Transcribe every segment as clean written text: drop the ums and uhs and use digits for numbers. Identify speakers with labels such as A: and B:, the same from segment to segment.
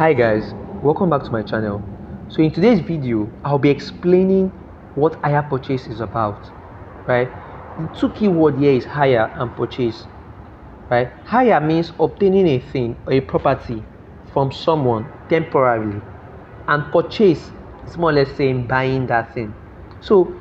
A: Hi guys, welcome back to my channel. So in today's video, I'll be explaining what hire purchase is about, right? The two key words here is hire and purchase, right? Hire means obtaining a thing or a property from someone temporarily, and purchase is more or less saying buying that thing. So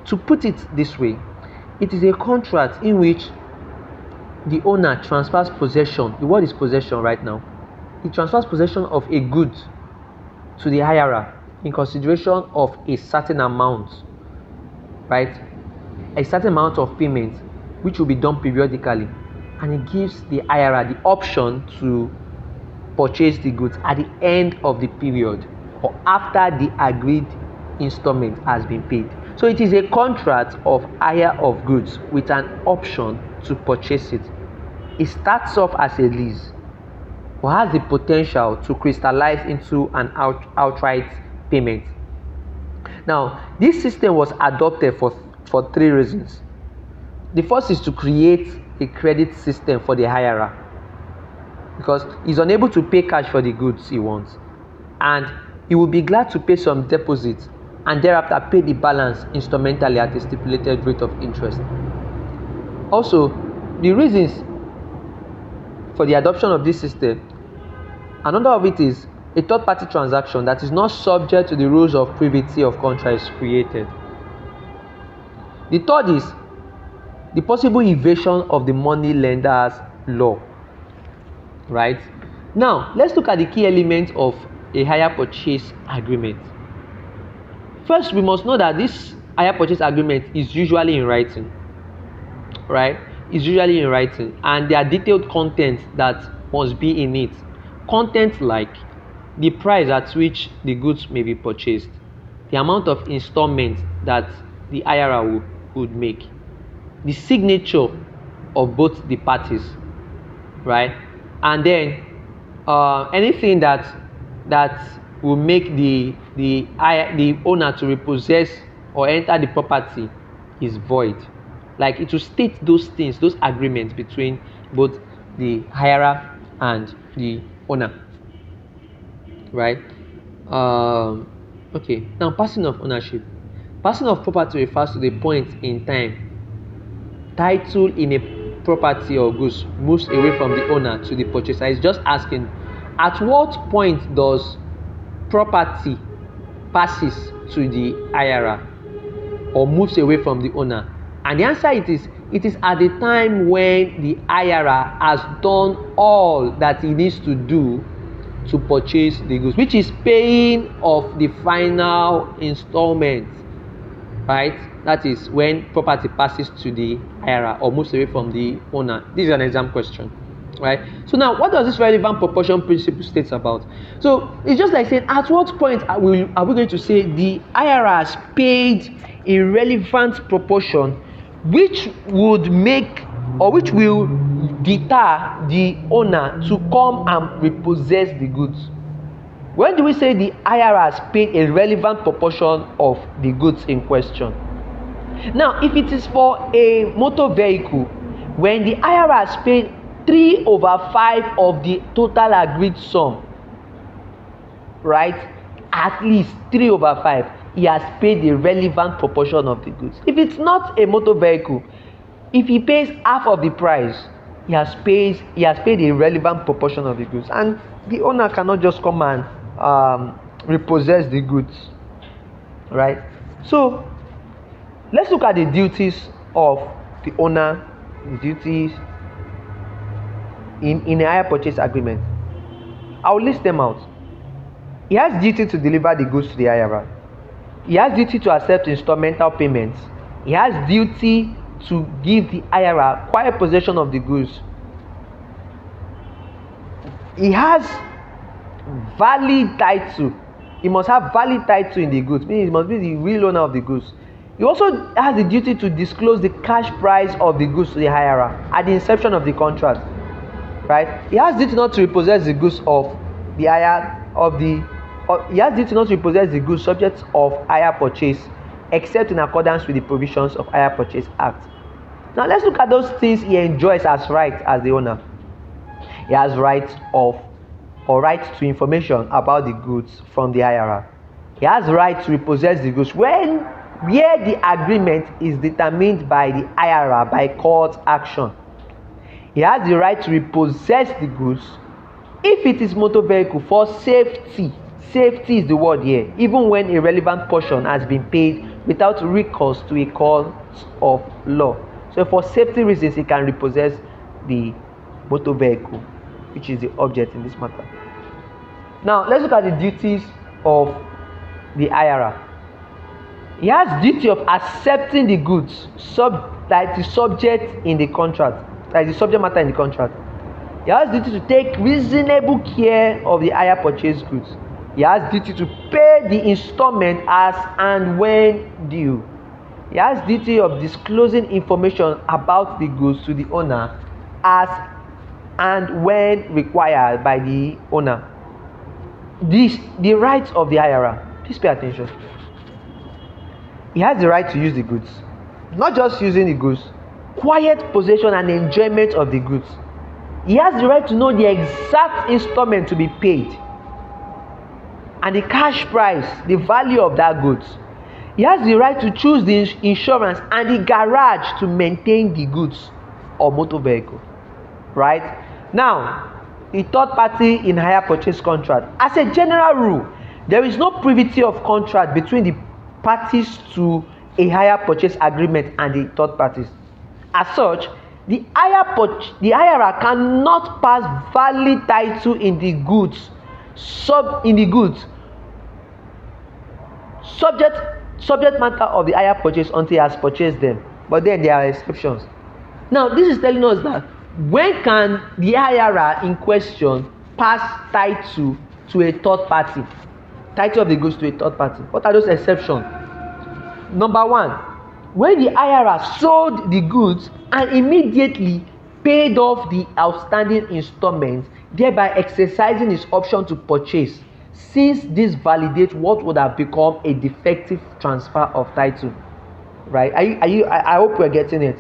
A: to put it this way, it is a contract in which the owner transfers possession. The word is possession right now. He transfers possession of a good to the hirer in consideration of a certain amount, right? A certain amount of payment which will be done periodically, and it gives the hirer the option to purchase the goods at the end of the period or after the agreed installment has been paid. So it is a contract of hire of goods with an option to purchase it. It starts off as a lease or has the potential to crystallize into an outright payment. Now, this system was adopted for three reasons. The first is to create a credit system for the hirer because he's unable to pay cash for the goods he wants, and he will be glad to pay some deposits and thereafter pay the balance instrumentally at a stipulated rate of interest. Also, the reasons for the adoption of this system, another of it is a third-party transaction that is not subject to the rules of privity of contract is created. The third is the possible evasion of the money lender's law, right? Now, let's look at the key elements of a hire purchase agreement. First, we must know that this hire purchase agreement is usually in writing, right? It's usually in writing, and there are detailed contents that must be in it. Content like the price at which the goods may be purchased, the amount of installments that the hirer would make, the signature of both the parties, right? And then anything that will make the owner to repossess or enter the property is void. Like, it will state those things, those agreements between both the hirer and the owner, right? Okay, now passing of ownership. Passing of property refers to the point in time title in a property or goods moves away from the owner to the purchaser. It's just asking, at what point does property passes to the hirer or moves away from the owner? And the answer it is at the time when the hirer has done all that he needs to do to purchase the goods, which is paying of the final installment, right? That is when property passes to the hirer or moves away from the owner. This is an exam question, right? So now, what does this relevant proportion principle state about? So it's just like saying, at what point are we going to say the hirer has paid a relevant proportion which would make or which will deter the owner to come and repossess the goods? When do we say the hirer has paid a relevant proportion of the goods in question? Now, if it is for a motor vehicle, when the hirer has paid 3/5 of the total agreed sum, right? At least 3/5, he has paid the relevant proportion of the goods. If it's not a motor vehicle, if he pays half of the price, he has paid a relevant proportion of the goods, and the owner cannot just come and repossess the goods, right? So let's look at the duties of the owner, the duties in a hire purchase agreement. I'll list them out. He has duty to deliver the goods to the hirer. He has duty to accept instrumental payments. He has duty to give the hirer quiet possession of the goods. He has valid title. He must have valid title in the goods, meaning he must be the real owner of the goods. He also has the duty to disclose the cash price of the goods to the hirer at the inception of the contract, right? He has duty not to repossess the goods of the hire of the he has duty not to repossess the goods subject of hire purchase except in accordance with the provisions of Hire Purchase Act. Now let's look at those things he enjoys as right as the owner. He has right of or right to information about the goods from the hirer. He has the right to repossess the goods where the agreement is determined by the hirer by court action. He has the right to repossess the goods if it is motor vehicle for safety. Safety is the word here, even when a relevant portion has been paid without recourse to a court of law. So for safety reasons, he can repossess the motor vehicle, which is the object in this matter. Now let's look at the duties of the hirer. He has duty of accepting the goods that is subject in the contract, that is the subject matter in the contract. He has duty to take reasonable care of the hire purchase goods. He has duty to pay the installment as and when due. He has duty of disclosing information about the goods to the owner as and when required by the owner. The rights of the hirer. Please pay attention. He has the right to use the goods. Not just using the goods, quiet possession and enjoyment of the goods. He has the right to know the exact installment to be paid and the cash price, the value of that goods. He has the right to choose the insurance and the garage to maintain the goods or motor vehicle. Right? Now, the third party in hire purchase contract. As a general rule, there is no privity of contract between the parties to a hire purchase agreement and the third parties. As such, the hirer cannot pass valid title in the goods, subject matter of the hire purchase until he has purchased them. But then there are exceptions. Now this is telling us that when can the hirer in question pass title to a third party? Title of the goods to a third party. What are those exceptions? Number one, when the hirer sold the goods and immediately paid off the outstanding installments, thereby exercising his option to purchase, since this validates what would have become a defective transfer of title. Right? I hope we're getting it.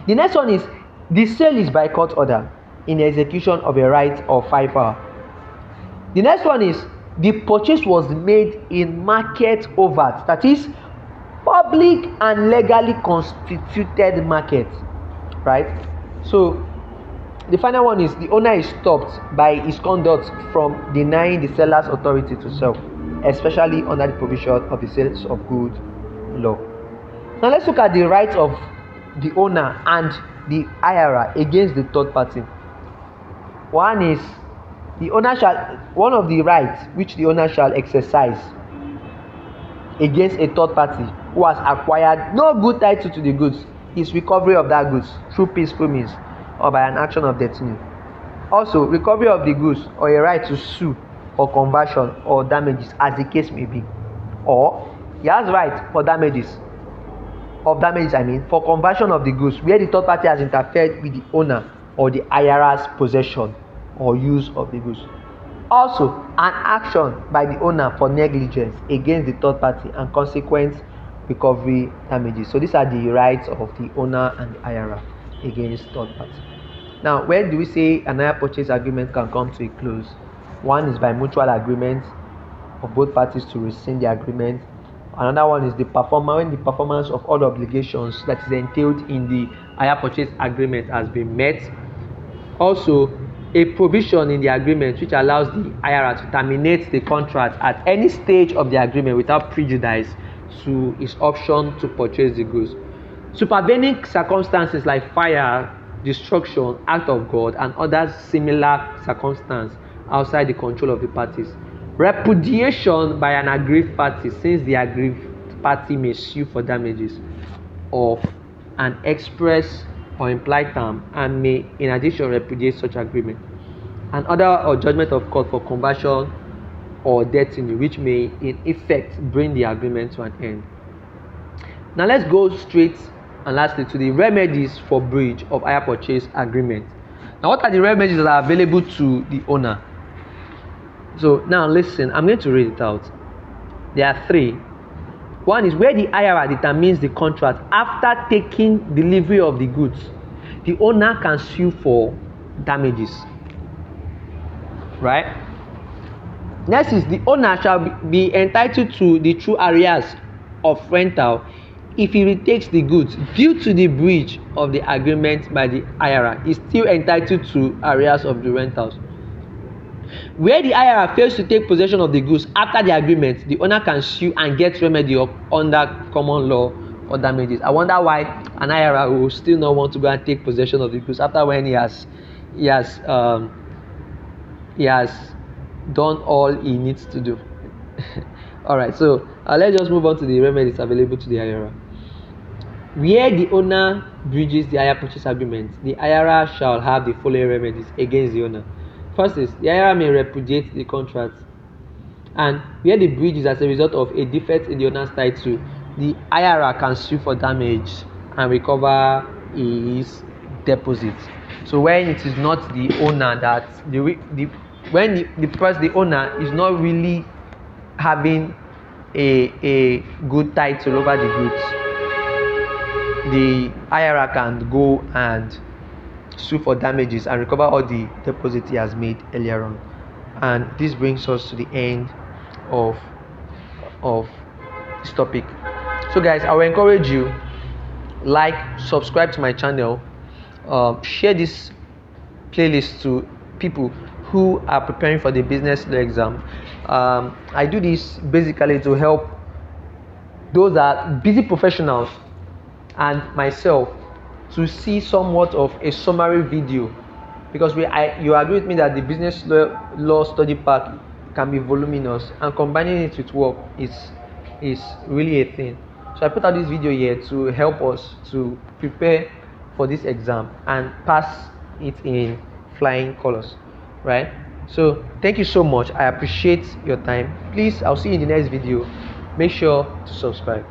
A: The next one is the sale is by court order in execution of a right of fiver. The next one is the purchase was made in market overt, that is public and legally constituted market. Right? So the final one is the owner is stopped by his conduct from denying the seller's authority to sell, especially under the provision of the sales of goods law. Now let's look at the rights of the owner and the hirer against the third party. One is one of the rights which the owner shall exercise against a third party who has acquired no good title to the goods is recovery of that goods through peaceful means or by an action of destiny. Also, recovery of the goods or a right to sue for conversion or damages as the case may be. Or he has right for damages for conversion of the goods where the third party has interfered with the owner or the hirer's possession or use of the goods. Also, an action by the owner for negligence against the third party and consequent recovery damages. So these are the rights of the owner and the hirer against third party. Now, when do we say an hire purchase agreement can come to a close? One is by mutual agreement of both parties to rescind the agreement. Another one is when the performance of all obligations that is entailed in the hire purchase agreement has been met. Also, a provision in the agreement which allows the hirer to terminate the contract at any stage of the agreement without prejudice to his option to purchase the goods. Supervening circumstances like fire, destruction, act of God, and other similar circumstances outside the control of the parties. Repudiation by an aggrieved party, since the aggrieved party may sue for damages of an express or implied term and may in addition repudiate such agreement. An order or judgment of court for conversion or destiny which may in effect bring the agreement to an end. Now let's go straight and lastly to the remedies for breach of hire purchase agreement. Now what are the remedies that are available to the owner? So now listen, I'm going to read it out. There are three. One is where the hirer determines the contract after taking delivery of the goods. The owner can sue for damages. right? Next is the owner shall be entitled to the true arrears of rental if he retakes the goods due to the breach of the agreement by the hirer. Is still entitled to arrears of the rentals. Where the hirer fails to take possession of the goods after the agreement, the owner can sue and get remedy under common law for damages. I wonder why an hirer will still not want to go and take possession of the goods after when he has he has done all he needs to do. All right, so let's just move on to the remedies available to the hirer. Where the owner breaches the hire purchase agreement, the hirer shall have the following remedies against the owner. First is the hirer may repudiate the contract, and where the breach is as a result of a defect in the owner's title, the hirer can sue for damage and recover his deposit. So when it is not the owner that the owner is not really having a good title over the goods, the hirer can go and sue for damages and recover all the deposit he has made earlier on. And this brings us to the end of this topic. So guys, I will encourage you, like, subscribe to my channel, share this playlist to people who are preparing for the business law exam. I do this basically to help those that are busy professionals and myself to see somewhat of a summary video, because you agree with me that the business law study pack can be voluminous, and combining it with work is really a thing. So I put out this video here to help us to prepare for this exam and pass it in flying colors, right? So thank you so much. I appreciate your time. Please, I'll see you in the next video. Make sure to subscribe.